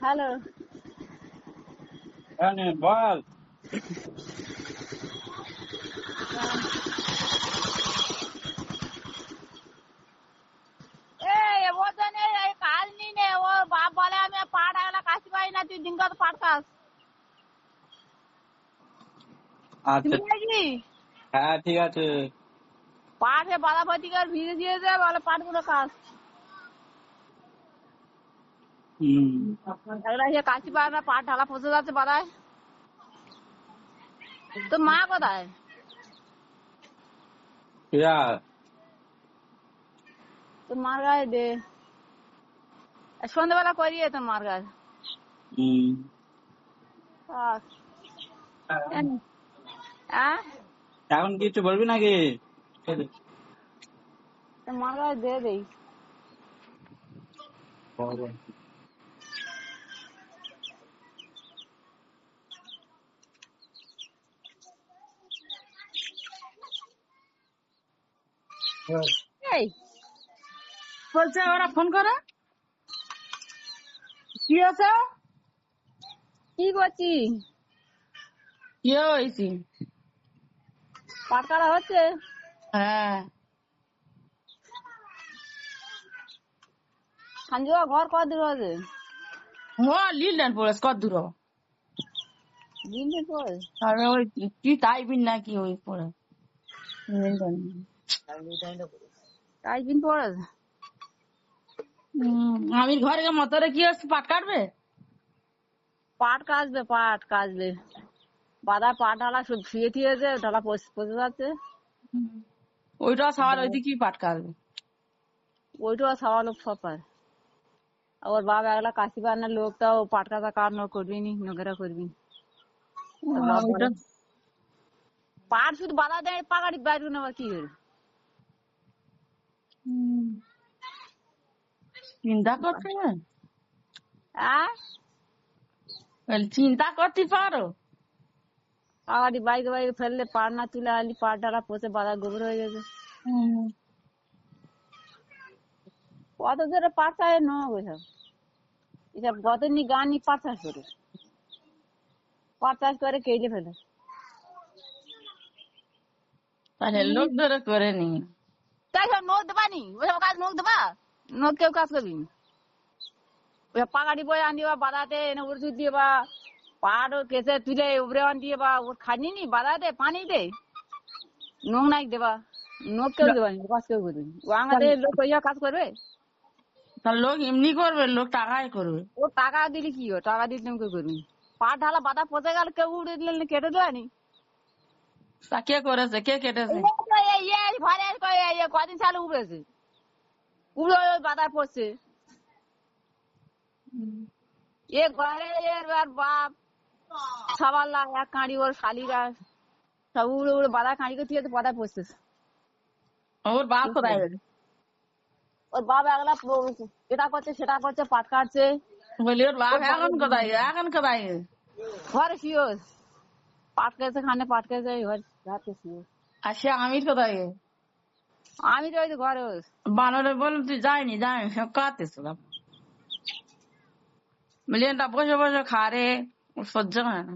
Hello. বল। এই কাজ নি নে, ও বাপ বলে আমি পাট আগলা কাশি পাই না, তুই দিন কত পাট খাস? আচ্ছা, ঠিক আছে, হ্যাঁ ঠিক আছে। পাটে বাদাপতি আর ভিজে দিয়েছে, বলে পাট গুলো খাস। আগলা সে কাশি পায় না, পাট ঢালা পচে যাচ্ছে বাদায়। তোর মা কোথায়? তোর মার গায়ে দে, সন্ধ্যাবেলা করিয়ে তোর মার গায়ে। এখন কিছু বলবি নাকি? তোর মার গায়ে দে দেই। এই বলছে ওরা ফোন করে, কি আছে, কি করছি? কি হয়েছি? পাট কাটা হচ্ছে? হ্যাঁ, সঞ্জুয়া ঘর কত দূর আছে? ও লিলেন পড়েছে কত দূর হবে? দিন পর আর ওই কি তাইবিন নাকি ওই পড়ে তাই দিন পর আছে। আমি ঘরে মতরে কি হচ্ছে, পাট কাটবে? পাট কাটবে, পাট কাটবে। বাদা পাট ঢালা সব শুয়ে থিয়েছে, ঢালা পচে যাচ্ছে। ওইটা সবার ওই দিকে পাট কাটবে। ওইটাও সাওয়া লোক সব পায়। ওর বাবা একলা কাশি বান্নার লোকটাও পাট কাটা কাটনো করবি নি, নোকেরা করবি। ওর বাপ বলে ওইটা পাট শুধু বাধা দেয়, পাকাড়ি বাইরে নেওয়া কি করে? চিন্তা করতে হবে। চিন্তা করতে পারো। পাকাড়ি বাইকে বাইকে ফেললে পাট না তুলে আনলি, পাট ঢালা পচে বাধা গোবর হয়ে গেছে। কত জোরে পাট চায় নেওয়া সব এসব গতনি গানি পাট চাষ করে, পাট চাষ করে কেটে ফেলে। তাহলে লোক ধরে করে নি। তাই সব নোট দেবা নি, ওসব কাজ নোট দেবা? নোট কেউ কাজ করবি নি। ওই পাকাড়ি বয়ে আন দিবা বাদাতে, এনে উড়ে দিয়ে বা পাট ও কেসে তুলে উপরে আন দিয়ে বা ওর খানি নি বাদাতে পানি দে নোক নাই দেবা। নোক কেউ দেবা নি, কাজ কেউ করবি নি। ও আঙাতে লোক ইয়া কাজ করবে? তাহলে লোক এমনি করবে, লোক টাকায় করবে। ও টাকা দিলে কি ও, টাকা দিলে তুমি কেউ করবি নি। পাট ঢালা বাদা পচে গেল, কেউ উড়ে দিলে কেটে দেবা নি। তা কে করেছে, কে কেটেছে? ঘরে কদিন সালে উবড়েছে, উবড়ে ওই বাদায় পড়ছে। এ ঘরে এর বাপ সবার লাগ এক কাঁড়ি, ওর শালিরা সব উড়ে উড়ে বাদা কাঁড়ি করতে বাদায় পড়তেছে। ওর বাপ কোথায় গেছে? ওর বাপ একলা এটা করছে সেটা করছে, পাট কাটছে। বলি ওর বাপ এখন কোথায় গেছে? এখন কোথায় গেছে? ঘরে শুয়ে পাট কেছে, খানে পাট কেছে, ঘর রাতে শুয়ে। আর সে আমির কোথায় গেছে? আমি তো ওই যে ঘরে বানরে বললাম তুই যায়নি সব কাঁদতেছিলাম। মিলিয়নটা বসে বসে খা রে, ওর সহ্য হয় না।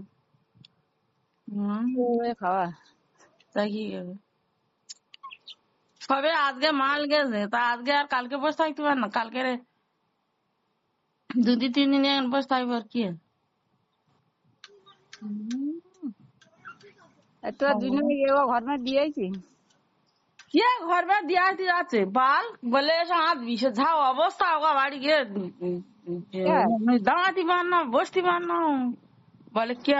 খাওয়া। তাই কি হবে? সবে আজকে মাল গেছে, তা আজকে আর কালকে বসে থাকতে পার না? কালকে দুদিন 3 দিন এখন বসে থাকবো আর কি? একটু দুদিন ঘর মা দিয়েছি। কে ঘর বার দিয়ে আসতে যাচ্ছে বাল, বলে এসে আঁতবি, সে যা অবস্থা ওগা বাড়ি গিয়ে দাঁড়াতে পার না, বসতে পার না। বলে কে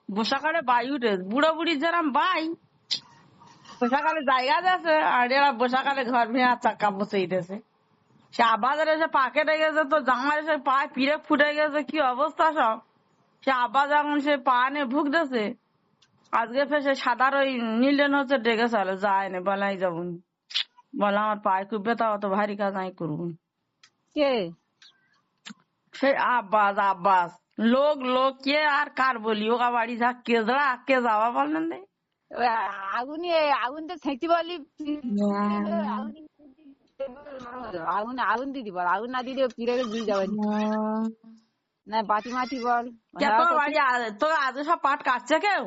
বসাকালে বাই উঠে, বুড়ো বুড়ি যেরাম বাই বসাকালে জায়গা যাচ্ছে, আর এরা বসাকালে ঘর ভেঙে চাক্কা বসে দিতেছে। সে আবাজার এসে পা কেটে গেছে, তো জামার এসে পায়ে পিড়ে ফুটে গেছে, কি অবস্থা সব। সে আব্বা যখন সে পা নিয়ে ভুগতেছে, আজকে ফের সে সাদার ওই নীলেন হচ্ছে ডেকে চলে যায় না, বলাই যাবুন। বলে আমার পায়ে খুব ব্যথা, অত ভারী কাজ আমি করবো না। কে? সেই আব্বাস আব্বাস লোক লোক কে আর কার বলি, ওকা বাড়ি যা কেজড়া কে যাওয়া বলেন রে। আগুন তো ছেঁকতে পারলি, আগুন আগুন দিদি বল, আগুন না দিদি পিড়ে দিয়ে যাবে না, বাতি মাটি বল। তোর বাড়ি তোর আজ সব পাট কাটছে কেউ?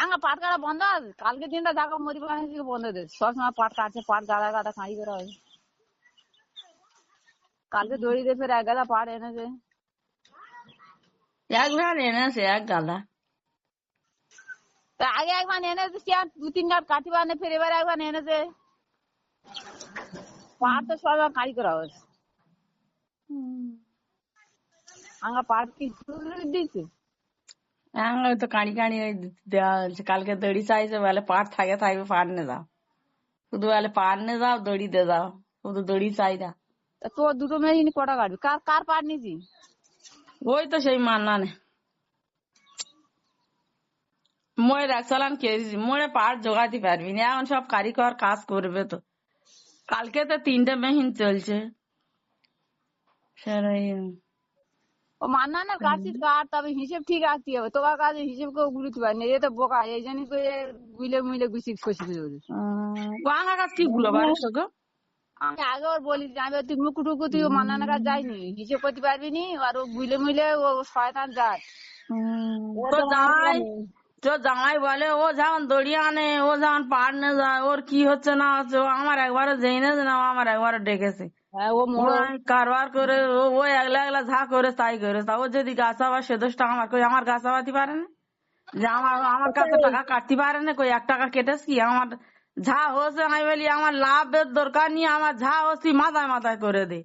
আঙ্গা পাট কাটা বন্ধ আছে, কালকে দিনটা দেখো মরি থেকে বন্ধ দেয়, সবসময় পাট কাটছে, পাট গাদা গাদা খাঁড়ি করা হয়। কালকে দড়ি দিয়ে ফের এক গাদা পাট এনেছে। এক ভ্যান এনেছে এক গাদা। তা আগে একবার এনেছে, সে আর 2-3 গাছ কাটিবার নেই, ফের এবার একবার এনেছে। পাট তো সব খাঁড়ি করা হয়েছে। আঙ্গা পাট কি দিচ্ছে? ওই তো কাঁড়ি কাঁড়ি দেওয়া হয়েছে। কালকে দড়ি চাইছে, বলে পাট থাকে থাকবে, পাট নিয়ে যাও। শুধু বলে পাট নিয়ে যাও, দড়ি দিয়ে যাও, শুধু দড়ি চাই না। তা তোর দুটো মেয়ে কটা কাটবি? কার কার পাট নিয়েছি? ওই তো সেই মান্না নে মোড়ে দেখ চালান খেয়েছি, মোড়ে পাট জোগাতে পারবি না, এখন সব কারিগর কাজ করবে তো। কালকে তো 3টে মেহিন চলছে। সেটাই। ও মান্নানের কাটছিস কাট, তবে হিসেব ঠিক রাখতে হবে, তোমার কাছে হিসেব কেউ গুলিতে পারে না, এ তো বোকা, এই জন্যই তো গুলে মুলে গুছি খসি খুঁজে। আমার কাছে কি গুলো বাড়ি গো? আমি আগে ওর বলি যে আমি তুই মুখ টুকু তুই মান্নানের কাছে যাইনি, হিসেব করতে পারবি নি, আর ও গুলে মুলে ও শয়তান যায়। তোর জামাই বলে ও যখন দড়ি আনে, ও যখন পার নে যায়, ওর কি হচ্ছে না হচ্ছে, ও আমার একবারে জেনেছে না, ও আমার একবারে ডেকেছে। হ্যাঁ ও ও মোড় কারবার করে, ও একলা একলা যা করে তাই করে। তা ও যদি গাছ আবার সে 10 টাকা আমার কই, আমার গাছ আবাতি পারে না যে আমার কাছে টাকা কাটতে পারে না, কই 1 টাকা কেটেছি আমার যা হচ্ছে। আমি বলি আমার লাভের দরকার নিয়ে আমার যা হচ্ছে মাথায় মাথায় করে দে।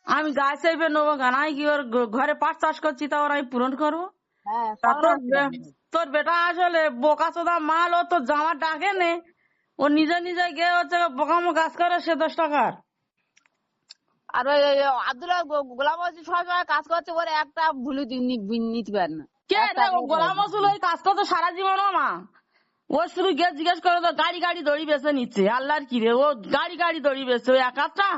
আমি গাছ চাইবে নেবো কেন? আমি কি ওর ঘরে পাট চাষ করছি, তা ওর আমি পূরণ করবো? হ্যাঁ তা তোর বেটা আসলে বোকা চোদা মাল, ও তোর জামা ডাকে নে, ও নিজে নিজে গিয়ে হচ্ছে বোকামো কাজ করে সে 10 টাকার। আর ওই আব্দুল্লাহ গোলাম সব সময় কাজ করছে, ওর একটা ভুলু নিতে পারে না। কে রে ও গোলাম মসুল? ওই কাজ করতো সারা জীবনও না। ও শুধু গিয়ে জিজ্ঞেস করে তো গাড়ি গাড়ি দড়ি বেছে নিচ্ছে। আল্লাহর কি রে, ও গাড়ি গাড়ি দড়ি বেছে ওই একাটা।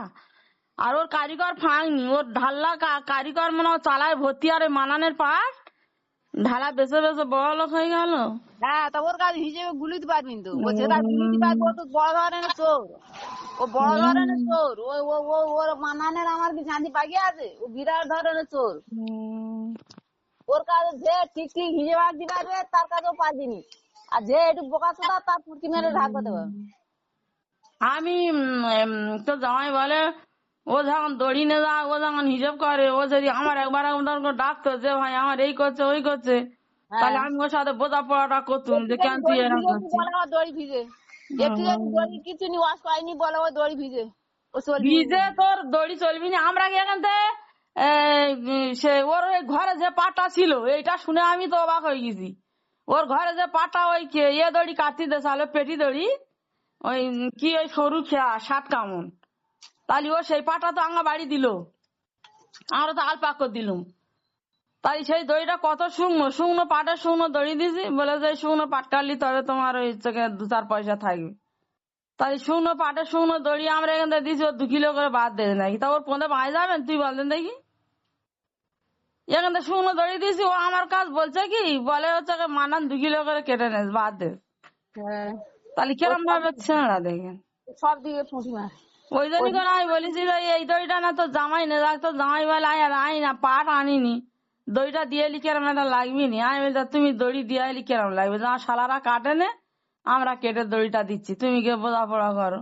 আর ওর কারিগর ফাঁকনি, ওর ঢাল্লা কারিগর মানে ও চালায় ভর্তি। আর ওই মানানের পাট ঢালা বেছে বেছে বড় লোক হয়ে গেল। হ্যাঁ তা ওর কাছে হিসেবে গুলিতে পারবি তো, ও যেটা গুলিতে পারবে ও তো বড় ধরনের চোর, ও বড় ধরনের চোর। ওর মানানের আমার কি শান্তি বাকি আছে? ও বিরাট ধরনের চোর। ওর কাছে যে ঠিক ঠিক হিসেবে রাখতে পারবে তার কাছেও পারবিনি, আর যে একটু বোকা চোদা তার ফুটকি মেরে ঢাক করতে পারবে। আমি তো জামাই বলে ও যখন দড়ি নিয়ে যায়, ও যখন হিসেব করে, ও যদি আমার একবার ডাকতো যে ভাই আমার এই করছে ওই করছে, তাহলে আমি ওর সাথে বোঝাপড়াটা করতুম যে কেন তুই এরকম করছিস। দড়ি ভিজে একটু যদি দড়ি কিছু নি ওয়াশ করেনি বলে ও দড়ি ভিজে, ও চলবি ভিজে তোর দড়ি চলবি না। আমরা কি এখান থেকে সে ওর ওই ঘরে যে পাটা ছিল, এইটা শুনে আমি তো অবাক হয়ে গেছি। ওর ঘরে যে পাটা ওই দড়ি কাটতে দেশালো, পেটি দড়ি, ওই কি ওই সরু খেয়া 7 কামন, তাহলে ও সেই পাটা তো আঙ্গা বাড়ি দিল, আমরা তো আলপাক করে দিলুম। তাই সেই দড়িটা কত শুকনো শুকনো পাটের শুকনো দড়ি দিছি, বলে যে শুকনো পাট কাটলি তবে তোমার ওই 2-4 পয়সা থাকবে। তাই শুকনো পাটের শুকনো দড়ি আমরা এখান থেকে দিছি, ও 2 কিলো করে বাদ দেয় নাকি, তা ওর পথে ভাই যাবেন তুই বলতেন দেখি। এখান থেকে শুকনো দড়ি দিছি, ও আমার কাজ বলছে কি বলে হচ্ছে মানান 2 কিলো করে কেটে নেস বাদ দে। তাহলে কিরম ভাবে ছেঁড়া দেখেন সব দিকে পুঁটি মার। ওই জন্য করে আমি বলেছি যে এই দড়িটা না তো জামাই না রাখতো, জামাই বলে আর আই না পাট আনিনি, দড়িটা দিয়ে এলি কেরম একটা লাগবি নি। আমি বলছি তুমি দড়ি দিয়ে এলি কেরম লাগবে, যা শালারা কাটে নে আমরা কেটে দড়িটা দিচ্ছি, তুমি গিয়ে বোঝাপড়া করো।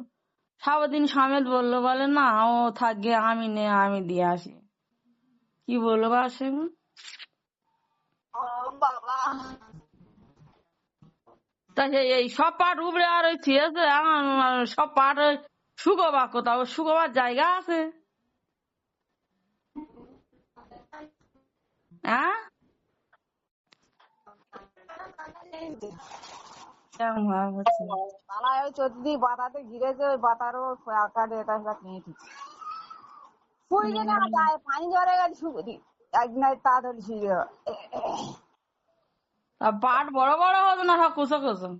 সারাদিন সামেত বললো, বলে না ও থাকবে আমি নে আমি দিয়ে আসি। কি বললো বা সে বাবা তা এই সব পাট উপরে আর ওই থিয়েছে, এখন সব পাট শুকোবা কোথাও, শুকোবার জায়গা আছে? হ্যাঁ কেমন ভাব হচ্ছে। তালায় ওই চোদ্দি বাতাতে ঘিরেছে, ওই বাতারও কাটে এটা সেটা কিনে ঠিক শুইলে না যায়, পানি জড়ে গেছে শুধু একদিন তাড়াতাড়ি শুয়ে পাট বড় বড় হবে না সব কুচো কুচো?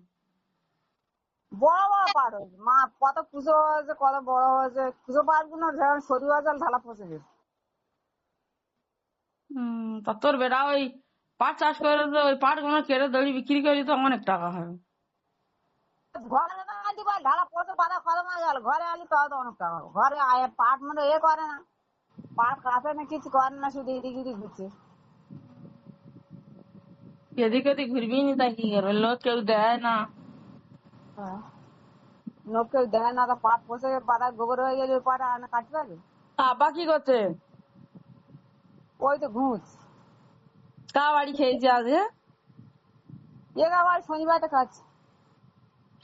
বড় বড় পাট হয়েছে মা, কত কুচো হয়েছে কত বড় হয়েছে। কুচো পাট গুলো যখন সরু জল ঢালা পচে গেছে। তা তোর বেটা ওই পাট চাষ করে ওই পাট গুলো কেটে দড়ি বিক্রি করি তো অনেক টাকা হবে। ঘরে না আনতে পারে ঢালা প্রচুর বাধা খরচ হয়ে গেল, ঘরে আলি তাও তো অনেক টাকা হবে। ঘরে পাট মানে এ করে না, পাট কাটে না, কিছু করে না, শুধু এদিক এদিক ঘুরছে। এদিক ওদিক ঘুরবি নি তা কি করবে, লোক কেউ দেয় না। হ্যাঁ, লোক কেউ দেয় না, তো পাট পচে পাটা গোবর হয়ে গেলে ওই পাটা আনা কাটতে পারবে? আব্বা কি করছে? ওই তো ঘুষ কা বাড়ি খেয়েছে আজ? এক আবার শনিবারটা খাচ্ছে।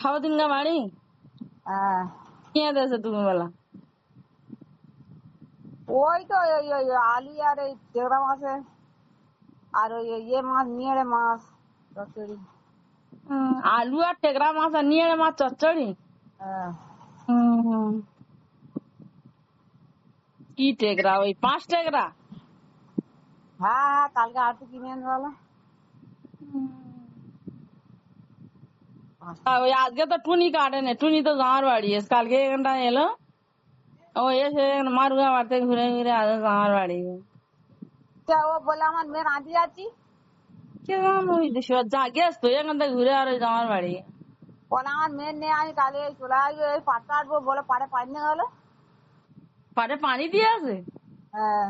খাবো দিন গা বাড়ি হ্যাঁ, কিনে দিয়েছে তুমি বেলা? ওই তো ওই আলু আর এই টেকরা মাছে আর ওই ইয়ে মাছ, নিয়ে মাছ চচ্চড়ি। আলু আর টেকরা মাছ আর নিয়ে মাছ চচ্চড়ি। হ্যাঁ, কি টেকরা? ওই 5 টেকরা? হ্যাঁ, কালকে আর তো কিনে আনতে পারলাম। ওই আজকে তো টুনি কাটেনি, টুনি তো জামার বাড়ি এসে কালকে এখানটা এলো, ও এসে মারুয়া বাড়তে ঘুরে ঘুরে আজ জামার বাড়ি। ও বলে আমার মেয়ের আঁটি যাচ্ছি, কে জানো ওই দেশে জাগে আসতো এখান থেকে ঘুরে আর ওই জামার বাড়ি। বলে আমার মেয়ের নিয়ে আমি কালে চলে আসবো, এই পাটটা আসবো বলে পাড়ে পানি নিয়ে গেলো। পাটে পানি দিয়ে আছে? হ্যাঁ,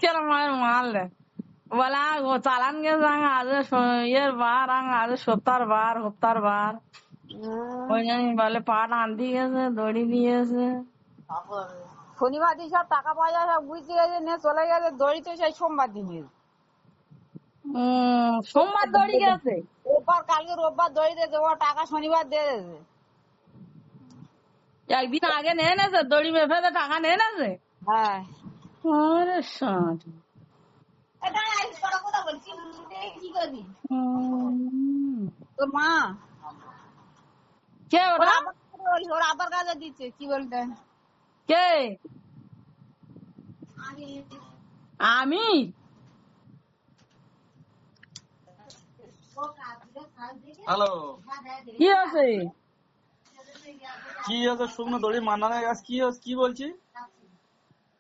কেন মায়ের মারলে বলে ও চালান গেছে আজ ইয়ের বার আজ হপ্তার বার ওই জানি বলে পাট আনতে গেছে, দড়ি দিয়েছে। শনিবার দিন সব টাকা পয়সা সব বুঝতে গেছে, নিয়ে চলে গেছে। দড়ি তো সেই সোমবার দিন সোমবার দড়ি গেছে। রোববার, কালকে রোববার দড়ি দিয়েছে, ও টাকা শনিবার দিয়ে দিয়েছে। একদিন আগে নিয়ে নেছে দড়ি মেপে টাকা নিয়ে নেছে। হ্যাঁ, আরে সাঁত কি করবি তোর মা? কে ওরা? ওর আবার কাজে দিচ্ছে, কি বলতে? কে? আমি? হ্যালো, কি আছে? কি হচ্ছে? শুকনো দড়ি মানানো গাছ কি বলছি?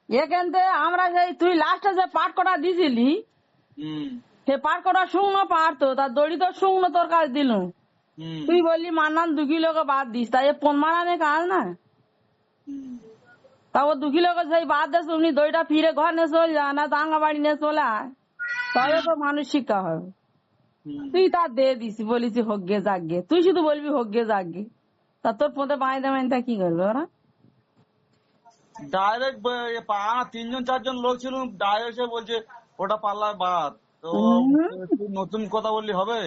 এখান থেকে আমরা সেই তুই লাস্টে যে পাট কটা দিছিলি সে পাট কটা শুকনো পাট তো তার দড়ি তো শুকনো তোর কাছে দিলু, তুই বললি মান্নান 2 কিলোকে বাদ দিস, তাই পোন মারানে কাজ না। তা ও 2 কিলোকে সেই বাদ দেশ উনি দড়িটা ফিরে ঘর নিয়ে চলে যা, না দাঙ্গা বাড়ি নিয়ে চলে আয়, তবে তো মানুষ শিক্ষা হবে। তুই তা দিয়ে দিস, বলিস হোক গে যাক গে, তুই শুধু বলবি হোক গে যাক গে, তা তোর পথে বাঁধে তা কি করবে ওরা? ডাইরেক্ট 3-4 লোক ছিল, ডাইরেক্ট বলছে ওটা পাল্লার বাদ। তো তুই নতুন কথা বললি হবে?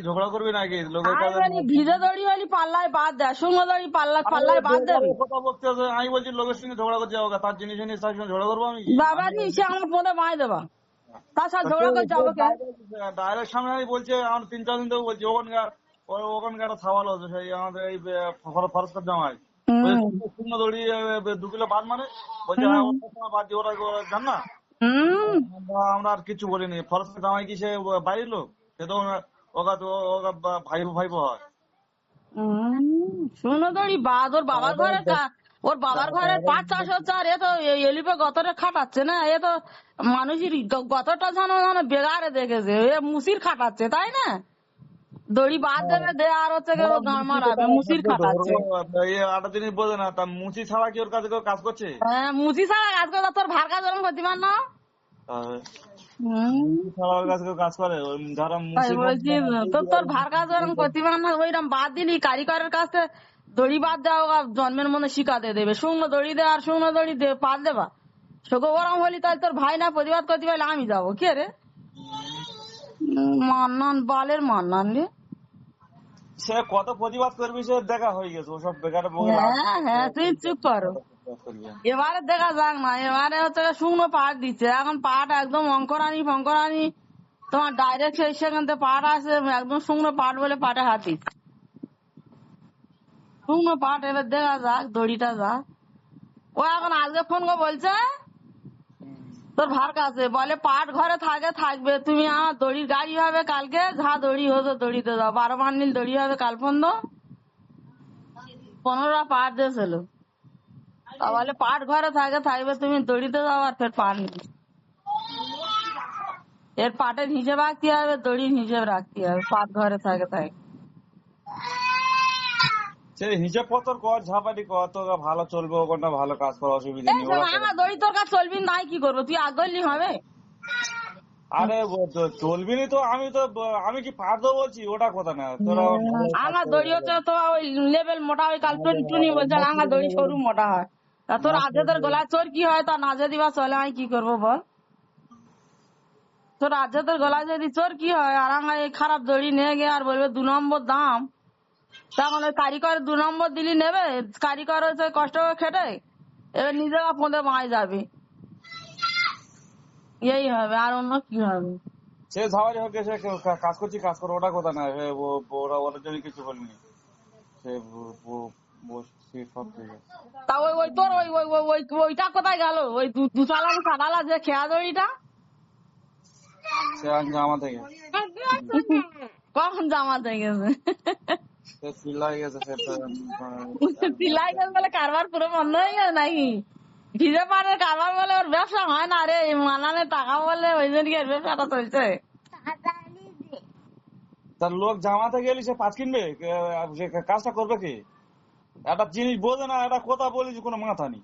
ঝগড়া করবি নাকি লোকের কাছে? ভিজে দড়ি হলি পাল্লায় বাদ দেয়, শুকনো দড়ি পাল্লায় বাদ দেবে। কথা বলতে হবে, আমি বলছি লোকের সঙ্গে ঝগড়া করতে যাবো, তার জিনিস নিয়ে তার সঙ্গে ঝগড়া করবো আমি? বাবা নি সে আমার পথে বাঁধে দেবা, তার সাথে ঝগড়া করে যাবো কে? ডাইরেক্ট সামনে আমি বলছে, আমার 3-4 দিন থেকে বলছি ওখানকার একটা সাওয়াল হচ্ছে সেই আমাদের এই ফরস্কার জামাই শূন্য দড়ি 2 কিলো বাদ মানে বলছে হ্যাঁ বাদ দিয়ে ওরা জান না। আমরা আর কিছু বলিনি, ফরস্কার জামাই কি সে বাড়ির লোক? সে তো ওকা ভাইবো হয়। শুনো দড়ি বাদ ওর বাবার ঘরে, ওর বাবার ঘরে 5 হচ্ছে, আর এ তো এলিপে গতরে খাটাচ্ছে না, এ তো মানুষের গতটা জানো বেগারে দেখেছে, এ মুসির খাটাচ্ছে তাই না? দড়ি বাদ দেবে দে আর হচ্ছে গান মারাবে, মুসির খাটাচ্ছে। 8 দিনই বোঝে না, তা মুচি ছাড়া কি ওর কাছে কেউ কাজ করছে? হ্যাঁ মুচি ছাড়া কাজ করে, তোর ভার কাজ ওরকম করতে পার না? কাজ করে যারা তোর ভার কাজ ওরকম করতে পার না, ওইরকম বাদ দিলি কারিগরের কাছে দড়ি বাদ দেওয়া জন্মের মনে শিখাতে দেবে, শুকনো দড়ি দে আর শুকনো দড়ি দে পাত দেবা। শোক ওরম হলি তাই তোর ভাই না প্রতিবাদ করতে পারলে আমি যাবো কে রে? মান্নান বালের মান্নান রে, সে কত প্রতিবাদ করবি, সে দেখা হয়ে গেছে ওসব বেকার। হ্যাঁ তুই চুপ করো, এবারে দেখা যাক না, এবারে হচ্ছে শুকনো পাট দিচ্ছে, এখন পাট একদম অঙ্করানি ফঙ্করানি, তোমার ডাইরেক্ট সেই সেখান থেকে পাট আসে একদম শুকনো পাট বলে পাটে হাতি শুকনো পাট। এবার দেখা যাক দড়িটা যাক। ও এখন আজকে ফোন করে বলছে তোর ভার কাছে, বলে পাট ঘরে থাকবে, তুমি আমার দড়ির গাড়ি হবে কালকে, যা দড়ি হতো দড়িতে যাও, 12 বান্ডিল দড়ি হবে কাল পর্যন্ত, 15টা পাট দিয়েছিল। তা বলে পাট ঘরে থাকবে, তুমি দড়িতে যাও আর ফের পাট নিবে। এর পাটের হিসেব রাখতে হবে, দড়ির হিসেব রাখতে হবে, পাট ঘরে থাকে। সেই হিসেব পত্র কর, ঝাপাটি কর, তো ভালো চলবে, ওখানটা ভালো কাজ করার অসুবিধা এই নেই। যে ভাঙা দড়ি তোর কাছে চলবি নাই কি করবো, তুই আগলি হবে? আরে চলবি নি তো, আমি কি পারবো বলছি, ওটা কথা না। তোরা আঙা দড়ি হচ্ছে তো ওই লেভেল মোটা, ওই কাল টুনি বলছে আঙা দড়ি সরু মোটা হয়। তা তোর আজেদের গলায় চোর কি হয়, তা নাজে দিবা চলে, আমি কি করবো বল? তোর আজেদের গলায় যদি চোর কি হয়, আর আঙা এই খারাপ দড়ি নিয়ে গিয়ে আর বলবে 2 নম্বর দাম, তখন ওই কারিগর 2 নম্বর দিলি নেবে, কারিগর হচ্ছে কষ্ট করে খেটে, এবার নিজে পদে মায় যাবে, এই হবে, আর অন্য কি হবে? সে ঝাওয়ারি হোক, সে কাজ করছি, কাজ করো, ওটা কথা না। ওরা ওদের জন্য কিছু বলিনি, সে বসছি সব ঠিক আছে। তা ওই তোর ওইটা কোথায় গেল, ওই দুচালাম কাটালা যে খেয়া দড়িটা সে জামা থেকে কখন জামাতে গেছে? সে চিল্লাই গেছে, সিলাই গেছে বলে কারবার পুরো বন্ধ হয়ে গেছে নাকি? ভিজে পানের কারবার বলে ওর ব্যবসা হয় না রে, মানানে টাকা বলে ওই জন্য ব্যবসাটা চলছে। তার লোক জামাতে গেলি সে পাঁচ কিনবে, সে কাজটা করবে কি? একটা জিনিস বোঝে না, একটা কথা বলেছি, কোনো মাথা নেই।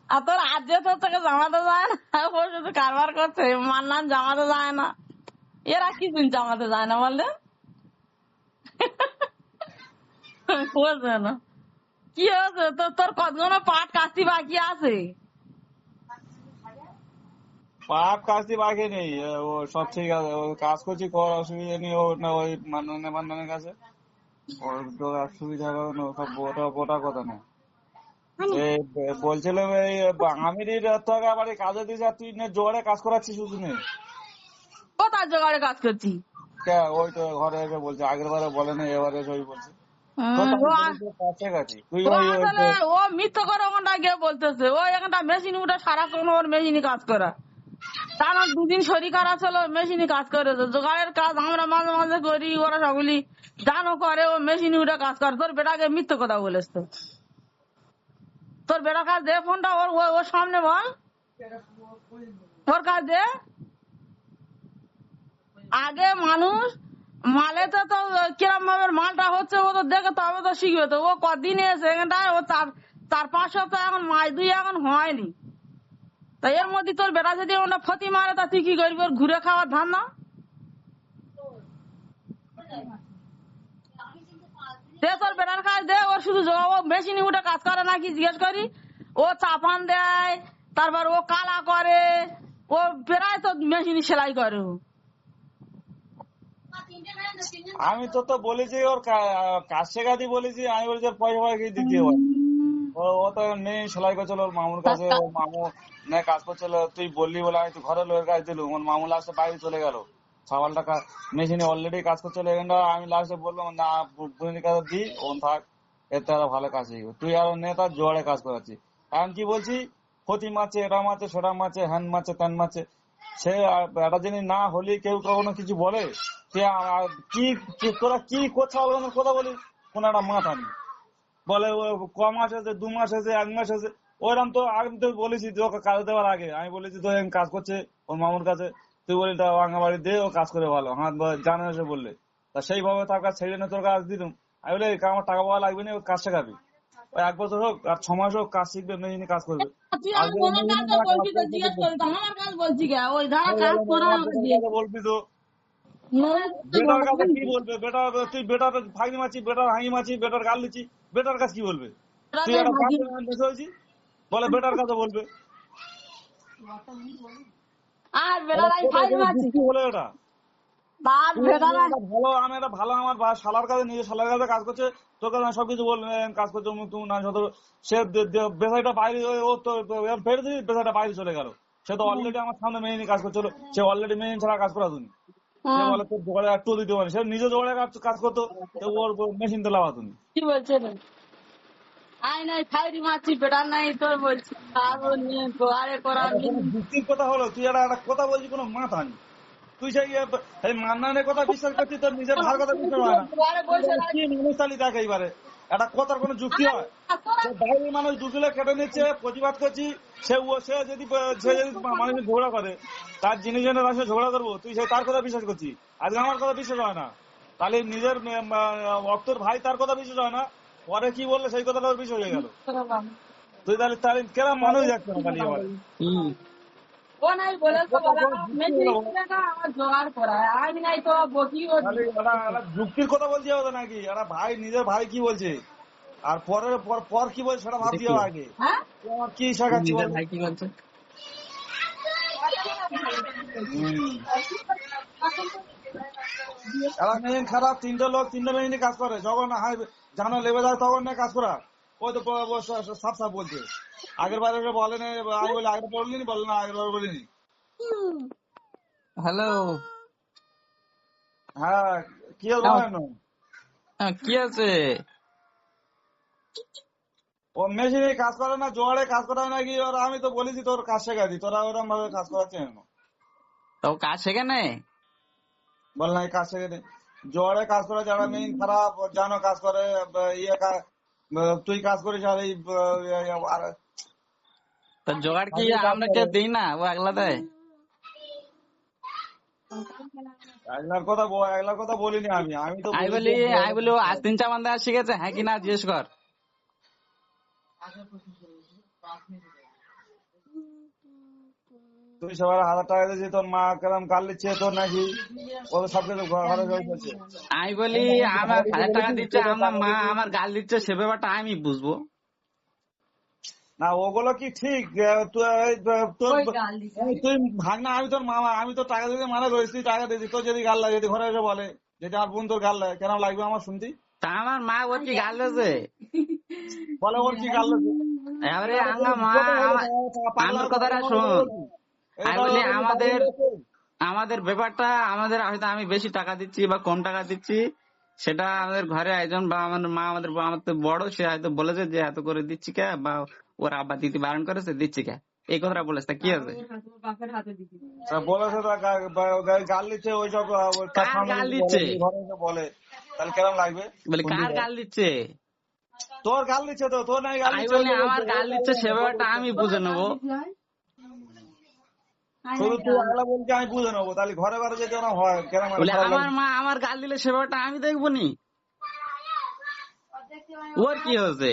আর তোর আজ তোর থেকে জামাতে যায় না, ও শুধু কারবার করছে, মান্নান জামাতে যায় না, এরা কি জামাতে যায় না বললে? বুঝবে না কি হয়েছে তোর কতজন পাট কাস্তি বাকি আছে? পাপ কাজটি বাকি নেই, ও সব ঠিক আছে, ও কাজ করছি, কর, অসুবিধা নেই। ও না ওই মান্নানের কাছে ওর তো অসুবিধা হবে, সব ওটা কথা না। বলছিলাম এই আমির তোকে আবার এই কাজে দিয়েছে, তুই জোয়ারে কাজ করাচ্ছিস শুধু নেই। কোথায় জোগাড়ে কাজ করছি? ওই তো ঘরে এসে বলছে, আগের বারে বলে না, এবারে এসে ওই বলছে ও মিথ্য করে ওখানটা গিয়ে বলতেছে, ও এখানটা মেশিন উঠে সারাক্ষণ ওর মেশিনই কাজ করা, তার 2 দিন শরীর খারাপ ছিল, মেশিনই কাজ করেছে। জোগাড়ের কাজ আমরা মাঝে মাঝে করি, ওরা সবগুলি জানো করে, ও মেশিন উঠে কাজ করে। তোর বেটাকে মিথ্য কথা বলেছ তো, তোর বেটা কাজ দে ফোনটা ওর সামনে বল, ওর কাজ দে। আগে মানুষ মালেতে তো কিরম ভাবে মালটা হচ্ছে ও তো দেখে তবে তো শিখবে। তো ও কদিন এসে এখানটায়, ও 4-5 সপ্তাহ এখন মাস 2 এখন হয়নি, তা এর মধ্যে তোর বেটা যদি ওটা ফতি মারে, তা তুই কি করবি? ওর ঘুরে খাওয়ার ধান না দে, তোর বেটার কাজ দে। ওর শুধু ও মেশিনে উঠে কাজ করে নাকি জিজ্ঞেস করি, ও চাপান দেয়, তারপর ও কালা করে, ও প্রায় তো মেশিনে সেলাই করে। আমি তো বলেছি ওর কাজ শেখাতে বলেছি, আমি বলেছি পয়সা পয়সা দিতে হবে, ও তো নেই, সেলাই করছিল ওর মামুর কাছে, ওর মামু নেই কাজ করছিল। তুই বললি বলে আমি তো ঘরে লোকের কাজ দিলুম, ওর মামু লাস্টে বাইরে চলে গেল, 6 টাকা মেশিনে অলরেডি কাজ করছিল। এখানটা আমি লাস্টে বললাম না, বুনির কাছে দি, ওন থাক, এর তারা ভালো কাজ শিখবে, তুই আর নেতা জোয়ারে কাজ করাচ্ছি। এখন কি বলছি, ক্ষতি মারছে, এটা মারছে, সেটা মারছে, হ্যান মারছে, ত্যান মারছে। সে একটা জিনিস না হলে কেউ কখনো কিছু বলে, কি তোরা কি করছে কথা বলিস, কোন একটা মাথা নেই। বলে কম মাস আছে, 2 মাস আছে, 1 মাস আছে, ওইরকম তো আমি তো বলেছি, তোকে কাজ দেওয়ার আগে আমি বলেছি তো কাজ করছে ওর মামুর কাছে, তুই বলি বাড়ি দে, ও কাজ করে ভালো, হাত জানে এসে বললে, তা সেইভাবে তার কাজ ছেড়ে নিয়ে তোর কাজ দিলাম। আমি বলে আমার টাকা পাওয়া লাগবে না, ও কাজ শেখাবি, ওই 1 বছর হোক আর 6 মাস হোক, কাজ শিখবে, মেশিনে কাজ করবে। বলবি তো বেটার কাছে কি বলবে, বেটার তুই বেটার ফাঁকি মারছি, বেটার হাঁড়ি মারছি, বেটার গাল দিচ্ছি, বেটার কাছে কি বলবে? তুই একটা হয়েছি বলে বেটার কাছে বলবে, আর বেটারাই ফাইল মারছি বলে এটা ভালো। আমি একটা ভালো আমার শালার কাছে, নিজের শালার কাছে কাজ করছে, তোর কাছে সবকিছু বলবে কাজ করছে, তুমি না সে বেসাইটা বাইরে, ও তো ফেরে দিবি, বেসাইটা বাইরে চলে গেল। সে তো অলরেডি আমার সামনে মেহিনী কাজ করছিল, সে অলরেডি মেহিনী ছাড়া কাজ করা তুমি। সে বলে তোর জোগাড়ে একটু দিতে পারে, সে নিজে জোগাড়ে কাজ করতো, ওর মেশিন তো লাভা তুমি। কি বলছে আই নাই ফাইরি মারছি, বেটার নাই তোর বলছি যুক্তির কথা হলো, তুই একটা কথা বলছিস, কোনো মাথা নেই। তুই সেই মান্নানের কথা বিশ্বাস করছিস, তোর নিজের ভার কথা বিশ্বাস হয় না। কি মানুষ তালি দেখ, এইবারে একটা কথার কোনো যুক্তি হয়? বাইরের মানুষ 2 কিলো কেটে নিচ্ছে, প্রতিবাদ করছি, সে যদি মানুষ ঝগড়া করে, তার জিনিস জন্য ঝগড়া করবো, তুই তার কথা বিশ্বাস করছিস, আজকে আমার কথা বিশ্বাস হয় না। তাহলে নিজের রক্তের ভাই তার কথা বিশ্বাস হয় না, পরে কি বললে সেই কথাটা ওর বিষয় হয়ে গেল। তুই তাহলে তাহলে কেরম মানুষ যাচ্ছে না তাহলে এবারে ও নাই বলে তো আমার জোগাড় করা আমি নাই তো বকি ও তাহলে এরা যুক্তির কথা বলছে ওদের নাকি, এরা ভাই নিজের ভাই কি বলছে আর পরের পর কি বলছে সেটা ভাবতে হবে আগে। হ্যাঁ তুই আমার কি শেখাচ্ছি বল? ভাই কি বলছে? এরা মেইন খারাপ, তিনটে মেইনই কাজ করে, যখন জানো লেবে যায় তখন না কাজ করা। ওই তো সাফ সাফ বলছে, আগের বার বলে না, আমি বলি আগের বলিনি, বলে না আগের বার বলিনি। হ্যালো, হ্যাঁ কি বলেন? কি আছে? ও মেশিনে কাজ করে না, জোয়ারে কাজ করে নাকি? আর আমি তো বলেছি তোর কাজ শেখাচ্ছি, তোরা ওরকম ভাবে কাজ করাচ্ছে কেন? তো কাজ শেখানে বল না কাজ শেখে জোয়ারে কাজ করে যারা মেইন খারাপ, জানো কাজ করে তুই কাজ করিস আর এই তো জোগাড় কি আমরা কেউ দিই না, ও একলা দেয়। একলার কথা বলিনি আমি, আমি তো আই বলি ও আজ 3-4 বান্দা শিখেছে, হ্যাঁ কি না জিজ্ঞেস কর। তুই সবার 1000 টাকা দিয়েছিস, তোর মা কেরম গাল দিচ্ছে তোর নাকি, ও তো সবকিছু ঘরে চলছে। আমি বলি আমার 1000 টাকা দিচ্ছে, আমার মা আমার গাল দিচ্ছে, সে ব্যাপারটা আমি বুঝবো না ওগুলো কি ঠিক? তুই ভাগ না, আমি তোর মামা, আমি তো টাকা দিতে মানা করিস, তুই টাকা দিয়েছিস, তোর যদি গাল লাগে, যদি ঘরে এসে বলে যদি আমার বোন তোর গাল লাগে, কেন লাগবে আমার শুনতি? তা আমার মা ওর কি গাল দিয়েছে? বলে ওর কি গাল লাগে? এবারে মা আমার কথাটা শোন, আমি বলি আমাদের ব্যাপারটা, আমাদের হয়তো আমি বেশি টাকা দিচ্ছি বা কম টাকা দিচ্ছি, সেটা আমাদের ঘরে একজন বা আমাদের মা, আমাদের বড়, সে হয়তো বলেছে যে এত করে দিচ্ছি কে, বা ওর আব্বা দিতে বারণ করেছে দিচ্ছি কে, এই কথাটা বলেছে, তা কি আছে? বলেছে গাল দিচ্ছে, ওই সব কার গাল দিচ্ছে? ঘরে এসে বলে, তাহলে কেমন লাগবে? বলে কার গাল দিচ্ছে? তোর গাল দিচ্ছে তো, তোর নাই গাল আমি দিচ্ছে। বলি আমার গাল দিচ্ছে, সে ব্যাপারটা আমি বুঝে নেবো। শুধু তুই আগলা বলছি আমি বুঝে নেবো, তাহলে ঘরে ঘরে যে কেন হয় কেন? বলে আমার মা আমার গাল দিলে সে ব্যাপারটা আমি দেখবো নি, ওর কি হয়েছে?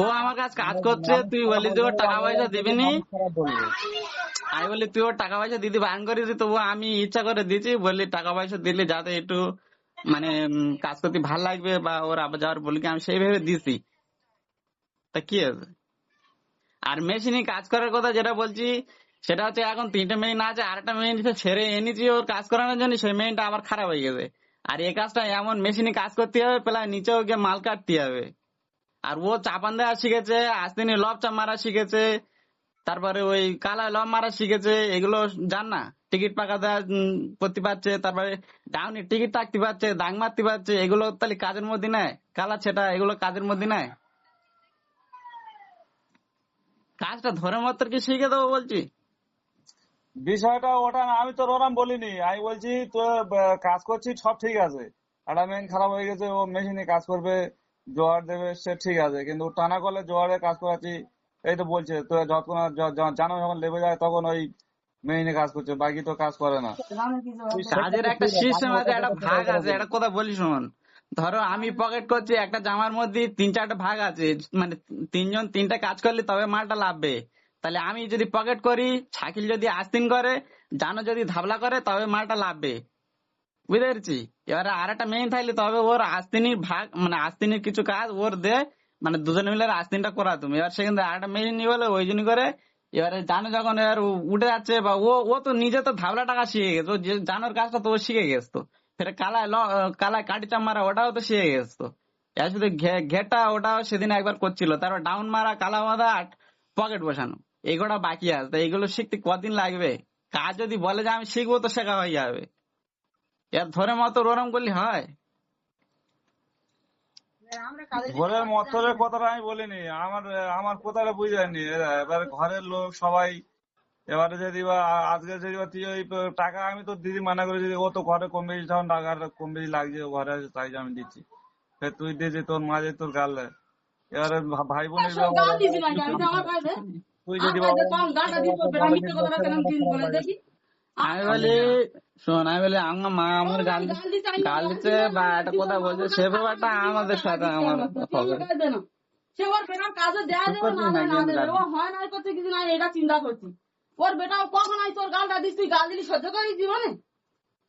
ও আমার কাছে কাজ করছে, তুই বলি তুই ওর টাকা পয়সা দিবি নি, আমি বলি তুই ওর টাকা পয়সা দিদি বারণ করেছি, তবু আমি ইচ্ছা করে দিচ্ছি, বললি টাকা পয়সা দিলে যাতে একটু মানে কাজ করতে ভাল লাগবে, বা ওর আবার যাওয়ার বলি আমি সেই ভেবে দিছি, তা কি আছে? আর মেশিনে কাজ করার কথা যেটা বলছি, সেটা হচ্ছে এখন 3টে মেইন আছে, আর একটা মেইন ছেড়ে এনেছি ওর কাজ করানোর জন্য, সেই মেইনটা আবার খারাপ হয়ে গেছে। আর এই কাজটা এমন মেশিনে কাজ করতে হবে, প্রায় নিচেও গিয়ে মাল কাটতে হবে। আর ও চাপান দেওয়া শিখেছে, আস্তিনি লব চাপ মারা শিখেছে, তারপরে ওই কালা লব মারা শিখেছে, এগুলো জান না, টিকিট পাকা দেওয়া করতে পারছে, তারপরে ডাউনি টিকিট টাকতে পারছে, দাগ মারতে পারছে, এগুলো তাহলে কাজের মধ্যে নেয়, কালা ছেটা এগুলো কাজের মধ্যে নেয়। কাজটা ধরে মাত্র কি শিখে দেবো বলছি? বিষয়টা ওটা না, আমি তোর ওরম বলিনি, আমি বলছি তোর কাজ করছিস সব ঠিক আছে, একটা মেইন খারাপ হয়ে গেছে, ও মেশিনে কাজ করবে, জোয়ার দেবে, সে ঠিক আছে, কিন্তু টানা করলে জোয়ারে কাজ করাচ্ছি, এই তো বলছে তো যতক্ষণ জানো যখন লেবে যায় তখন ওই মেইনে কাজ করছে, বাকি তো কাজ করে না। কাজের একটা সিস্টেম আছে, একটা ভাগ আছে, একটা কথা বলি শোন। ধরো আমি পকেট করছি, একটা জামার মধ্যে 3-4টা ভাগ আছে, মানে 3জন 3টা কাজ করলে তবে মালটা লাভবে। তাহলে আমি যদি পকেট করি, শাকিল যদি আস্তিন করে, জানো যদি ধাবলা করে, তবে মালটা লাভবে, বুঝতে পেরেছি? এবারে আর একটা মেইন থাকলে তবে ওর আস্তিনির ভাগ, মানে আস্তিনির কিছু কাজ ওর দে, মানে দুজনে মিলে আস্তিনটা করা তুমি। এবার সেখানে আর একটা মেইন নিয়ে বলে ওই জন্য করে, এবারে জানো যখন এবার উঠে যাচ্ছে, বা ও তো নিজে তো ধাবলা টাকা শিখে গেছে, ও যে জানোর কাজটা তো ও শিখে গেছে, তো ফের কালায় কাটি চাপ মারা ওটাও তো শিখে গেছে, তো এর শুধু ঘেটা ওটাও সেদিন একবার করছিল, তারপর ডাউন মারা, কালা মারা, পকেট বসানো, এইগুলো বাকি আছে। তো এইগুলো শিখতে কদিন লাগবে? কাজ যদি বলে যে আমি শিখবো, তো শেখা হয়ে যাবে। এর ধরে মতো ওরম করলে হয়? ঘরের মতরের কথাটা আমি বলিনি, আমার কথাটা বুঝায়নি। এবার ঘরের লোক সবাই, এবারে যদি বা আজকে যদি তুই ওই টাকা, আমি তো দিদি মানা করে, যদি ও তো ঘরে কম বেশি যখন টাকা কম বেশি লাগছে, ও ঘরে আছে তাই আমি দিচ্ছি, তুই দিয়েছিস তোর মাঝে তোর গাল দেয়। এবারে ভাই বোনের তুই যদি আমি বলি শোন, আমি বলি আমার মা আমার গাল দিচ্ছে বা একটা কথা বলছে, সে ব্যাপারটা আমাদের সাথে আমার হবে। সে ওর বেটার কাজে দেয়া চুপ দেবে করবি না নাকি দেয় না আমি দেবে, গাল ও হয় নাই করছে কিছু নাই, এটা চিন্তা করছি। ওর বেটা কখন আই তোর গালটা দিস, তুই গাল দিলি সহ্য করিস জীবনে?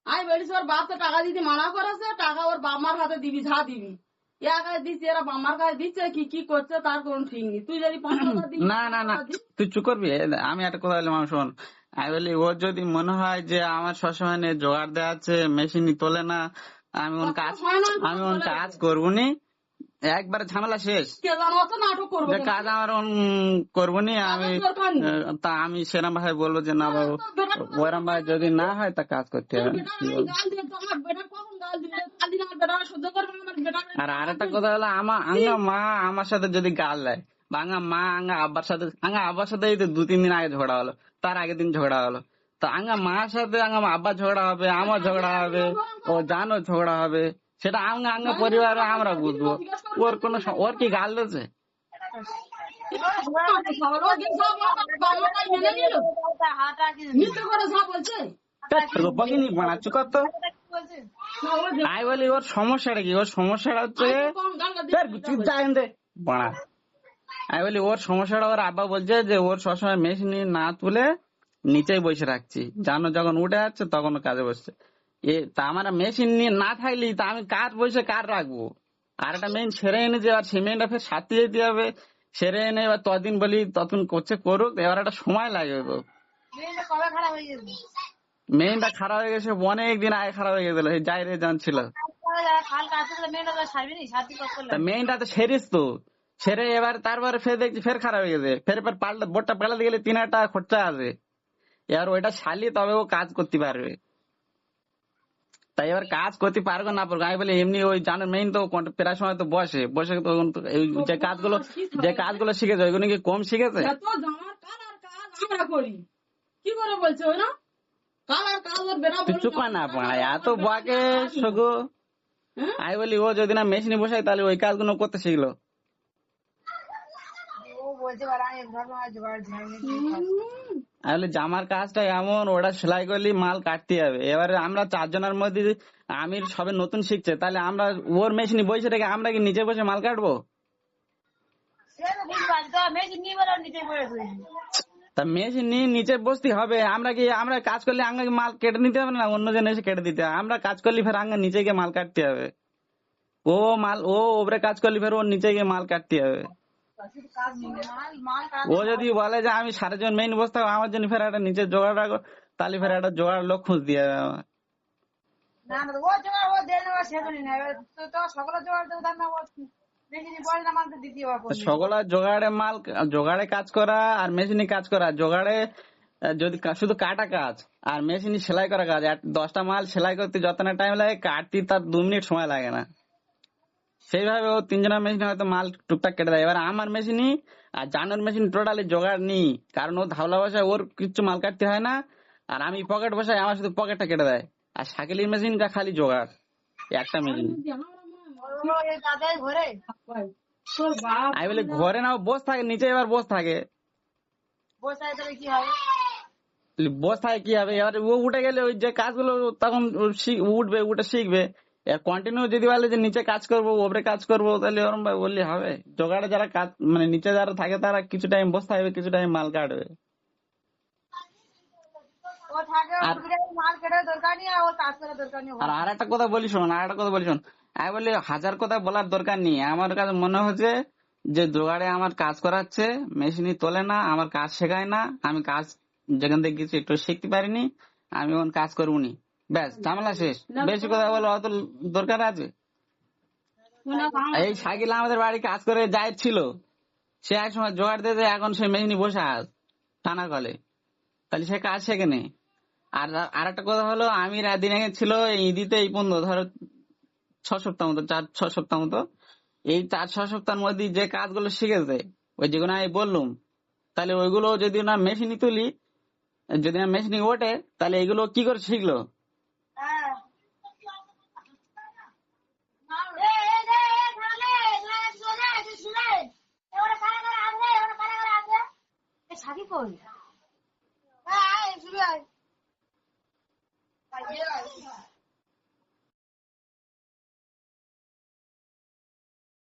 আমি বলিস ওর বাপ তো টাকা দিতে মানা করেছে, টাকা ওর বাম্মার হাতে দিবি, যা দিবি এর কাছে দিচ্ছে, এরা বাম্মার কাছে দিচ্ছে, কি কি করছে তার কোন ঠিক নেই। তুই যদি 5,000 দিবি, না না না, তুই চুপ করবি। আমি একটা কথা বললাম, শোন। আমি বলি ওর যদি মনে হয় যে আমার সবসময় জোগাড় দেওয়া আছে, মেশিনই তোলে না, আমি ওন কাজ করবো নি, একবার ঝামেলা শেষ। কে জানো অত নাটক করবো যে কাজ আমার করবো নি আমি, তা আমি সেরম ভাই বলবো যে না বাবু, ওরম ভাই যদি না হয় তা কাজ করতে হবে। কি বলবো? গাল দিয়ে তো আমার বেটা কখন গাল দিবে, গাল দিলে আমার বেটা সহ্য করবে না, আমার বেটা। আর আরেকটা কথা হলো, আঙ্গা মা আমার সাথে যদি গাল দেয়, বা আঙ্গা আব্বার সাথে এই তো 2-3 দিন আগে ঝগড়া হলো, তার আগের দিন ঝগড়া হলো, তো আঙ্গা মার সাথে আব্বার ঝগড়া হবে, আমার ঝগড়া হবে, ও জানো ঝগড়া হবে, সেটা আঙ্গা পরিবারে আমরা বুঝবো। ওর কি গাল দিয়েছে? বকিনি বানাচ্ছু কত। আমি বলি ওর সমস্যাটা কি? ওর সমস্যাটা হচ্ছে বানা। আমি বলি ওর সমস্যাটা, ওর আব্বা বলছে যে ওর সবসময় মেশিন না তুলে নিচেই বসে রাখছি, জানো যখন উঠে যাচ্ছে তখন কাজে বসছে। তা আমার মেশিন নিয়ে না থাকলি তা আমি কার বসে কার রাখবো? আর একটা মেইন সেরে এনেছে, আর সেই মেইনটা ফের সাথে যেতে হবে, সেরে এনে এবার ততদিন বলি ততদিন করছে করুক, এবার একটা সময় লাগবে। মেইনটা খারাপ হয়ে গেছে অনেক দিন আগে, খারাপ হয়ে গেছিল, সেই যাই রে জানছিল। মেইনটা তো সেরিস তো সেরে, এবার তারপরে ফের দেখছি ফের খারাপ হয়ে গেছে, ফের পাল্টা বোর্ডটা পাল্টাতে গেলে 3,000 টাকা খরচা আছে। এবার ওইটা শালি তবে ও কাজ করতে পারবে। তাই এবার কাজ করতে পারবো না পারবো, আমি বলি এমনি ওই জানো মেইন তো প্রায় সময় তো বসে বসে তো যে কাজগুলো শিখেছে ওইগুলো কি কম শিখেছে? আমরা করি কি করে বলছে ওই না চুপ না পাড়ায় এত বাকে সগো। আমি বলি ও যদি না মেশিনে বসাই তাহলে ওই কাজগুলো করতে শিখলো। আসলে জামার কাজটা এমন, ওটা সেলাই করলে মাল কাটতে হবে। এবারে আমরা 4 জনের মধ্যে আমি সবে নতুন শিখছে, তাহলে আমরা ওর মেশিনে বসে রেখে আমরা কি নিচে বসে মাল কাটবো? তা মেশিন নিয়ে নিচে বসতে হবে। আমরা কাজ করলে আমরা মাল কেটে নিতে হবে না, অন্য জন এসে কেটে দিতে হবে। আমরা কাজ করলে ফের আঙ্গা নিচে গিয়ে মাল কাটতে হবে। ও ওপরে কাজ করলে ফের ওর নিচে গিয়ে মাল কাটতে হবে। ও যদি বলে যে আমি 4 জন মেইন বসতে হবে, আমার জন্য ফের একটা নিচে জোগাড় রাখো, তাহলে ফের একটা জোগাড় লোক খুঁজ দিয়ে হবে আমার। সকলের জোগাড়ে কাজ করা আর মেশিনে কাজ করা। জোগাড়ে যদি শুধু কাটা কাজ, আর মেশিনে সেলাই করা কাজ। 10টা মাল সেলাই করতে যত না টাইম লাগে, কাটতে তার 2 মিনিট সময় লাগে না। সেইভাবে ও 3 জনের মেশিনে হয়তো মাল টুকটাক কেটে দেয়। এবার আমার মেশিনই আর জানোর মেশিন টোটালি জোগাড় নেই, কারণ ও ধাওলা বসায়, ওর কিছু মাল কাটতে হয় না। আর আমি পকেট বসাই, আমার শুধু পকেটটা কেটে দেয়। আর শাকিলির মেশিনটা খালি জোগাড়, একটা মেশিন। আমি বলি ঘরে না বস থাকে, নিচে এবার বস থাকে। বস থাকে কি হবে? এবার ও উঠে গেলে ওই যে কাজগুলো তখন উঠে শিখবে। কন্টিনিউ যদি বলে যে নিচে কাজ করবো, ওপরে কাজ করবো, তাহলে ওরম ভাই বললে হবে? জোগাড়ে যারা কাজ মানে নিচে যারা থাকে তারা কিছু টাইম বসে থাকবে, কিছু টাইম মাল কাটবে। আর একটা কথা বলি শোন, আমি বলি 1000 কথা বলার দরকার নেই। আমার কাছে মনে হচ্ছে যে জোগাড়ে আমার কাজ করাচ্ছে, মেশিনই তোলে না, আমার কাজ শেখায় না, আমি কাজ যেখান থেকে কিছু একটু শিখতে পারিনি, আমি ওখানে কাজ করবো নি, ব্যাস ঝামেলা শেষ। বেশি কথা বলো অত দরকার আছে? এই সাইকেল আমাদের বাড়ি কাজ করে যাই ছিল, সে এক সময় জোগাড় দিতে, এখন সে মেশিনে বসে আস টানা কলে, তাহলে সে কাজ শেখেনি। আর একটা কথা হলো, আমি দিন আগে ছিল ঈদিতে, এই পর্যন্ত ধরো 6 সপ্তাহ মতো, 4-6 সপ্তাহ মতো, এই 4-6 সপ্তাহের মধ্যে যে কাজগুলো শিখেছে, ওই যেগুলো আমি বললুম, তাহলে ওইগুলো যদি না মেশিনে তুলি, যদি না মেশিনে ওঠে, তাহলে এগুলো কি করে শিখলো? সাকি কই